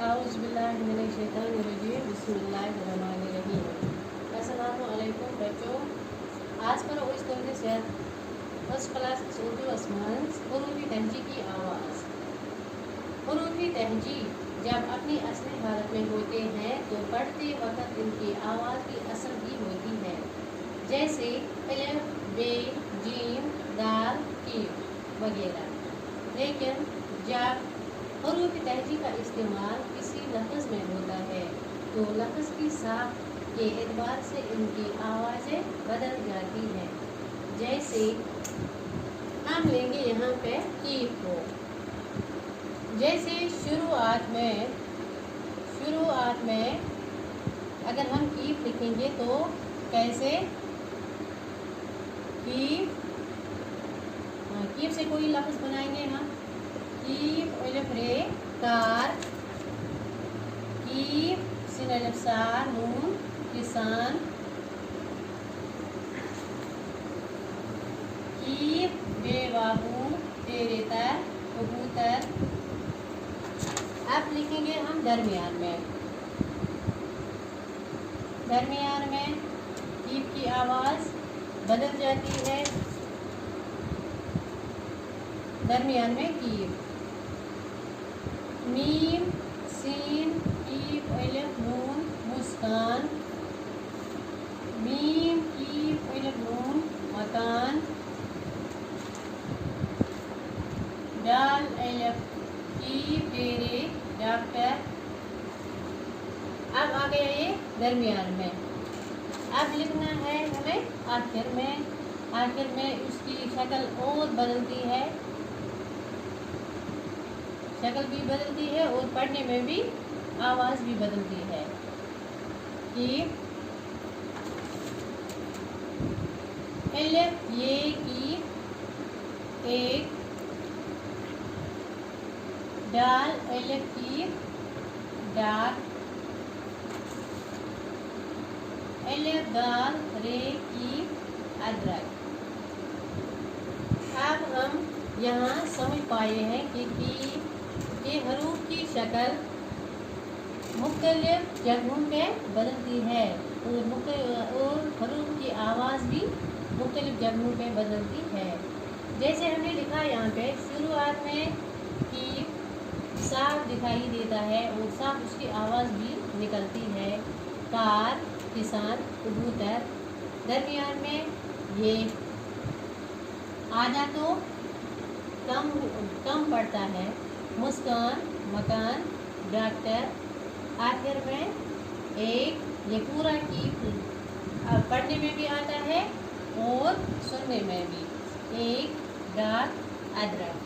औज़ुबिल्लाहिमिनश्शैतानिर्रजीम बिस्मिल्लाहिर्रहमानिर्रहीम। अस्सलामु अलैकुम बच्चों। आज पर उस्तों से फर्स्ट क्लास उर्दू असमांस हुरूफ़ी तहजी की आवाज़। हुरूफ़ी तहजी जब अपनी असली हालत में होते हैं तो पढ़ते वक्त इनकी आवाज़ की असर भी होती है, जैसे अलिफ, बे, जीम, दाल, कीफ वगैरह। लेकिन जब हुरूफ़ तहजी का इस्तेमाल किसी लफ्ज़ में होता है तो लफ्ज़ की साख के एतबार से इनकी आवाज़ें बदल जाती हैं। जैसे हम लेंगे यहाँ पे कीफ को। जैसे शुरुआत में अगर हम कीफ लिखेंगे तो कैसे कीफ से कोई लफ्ज़ बनाएंगे हम। कीफ अलिफ रे कार, कीफ सिन अलिफ सार नून किसान, कीफ बेवाहू तेरे तर कबूतर। अब लिखेंगे हम दरमियान में कीफ की आवाज़ बदल जाती है। दरमियान में कीफ मीम सीन कीफ अलिफ नून मुस्कान, मीम कीफ अलिफ नून मकान, दाल अलिफ कीफ डेरे डॉक्टर। अब आ गया ये दरमियान में। अब लिखना है हमें आखिर में उसकी शक्ल और बदलती है, शक्ल भी बदलती है और पढ़ने में भी आवाज़ भी बदलती है। कि अलिफ ये की एक, दाल अलिफ की डाक, अलिफ दाल रे की अदरक। अब हम यहाँ समझ पाए हैं कि हरूफ की शक्ल मुख्तलिफ जगहों पे बदलती है और हरूफ की आवाज़ भी मुख्तलिफ जगहों पे बदलती है। जैसे हमने लिखा यहाँ पे शुरुआत में कि साफ दिखाई देता है और साफ उसकी आवाज़ भी निकलती है, कार किसान कबूतर। दरमियान में ये आधा तो कम पड़ता है, मुस्कान मकान डॉक्टर। आखिर में एक ये पूरा की पढ़ने में भी आता है और सुनने में भी, एक डाक अदरक।